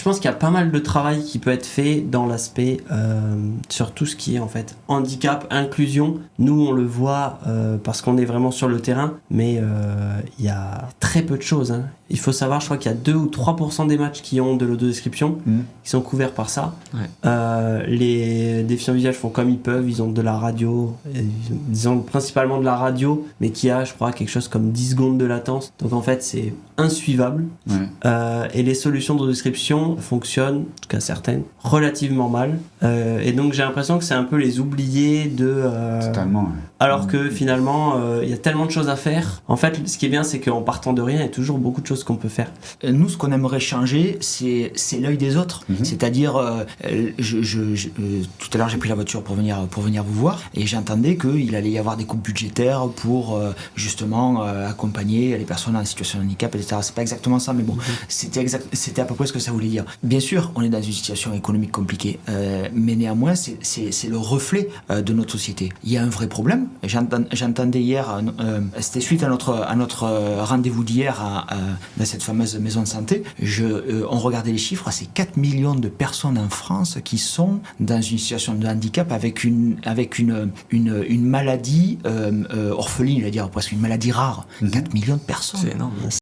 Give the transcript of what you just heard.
Je pense qu'il y a pas mal de travail qui peut être fait dans l'aspect sur tout ce qui est en fait handicap, inclusion. Nous on le voit parce qu'on est vraiment sur le terrain, mais il y a très peu de choses. Hein. Il faut savoir, je crois qu'il y a 2 ou 3% des matchs qui ont de l'audiodescription, qui sont couverts par ça. Ouais. Les déficients visuels font comme ils peuvent, ils ont de la radio, ils ont principalement de la radio, mais qui a, je crois, quelque chose comme 10 secondes de latence. Donc en fait c'est insuivable. Ouais. Et les solutions d'audiodescription fonctionnent, en tout cas certaines, relativement mal. Et donc j'ai l'impression que c'est un peu les oubliés de... Totalement. Ouais. Alors que finalement, il y a tellement de choses à faire. En fait, ce qui est bien, c'est qu'en partant de rien, il y a toujours beaucoup de choses qu'on peut faire. Nous, ce qu'on aimerait changer, c'est l'œil des autres. C'est-à-dire, tout à l'heure, j'ai pris la voiture pour venir vous voir, et j'entendais qu'il allait y avoir des coupes budgétaires pour justement accompagner les personnes en situation de handicap, etc. C'est pas exactement ça, mais bon, c'était à peu près ce que ça voulait dire. Bien sûr, on est dans une situation économique compliquée, mais néanmoins, c'est le reflet de notre société. Il y a un vrai problème. J'entendais hier, c'était suite à notre rendez-vous d'hier dans cette fameuse maison de santé, on regardait les chiffres, c'est 4 millions de personnes en France qui sont dans une situation de handicap avec une maladie orpheline, je veux dire presque une maladie rare. 4 millions de personnes. C'est énorme.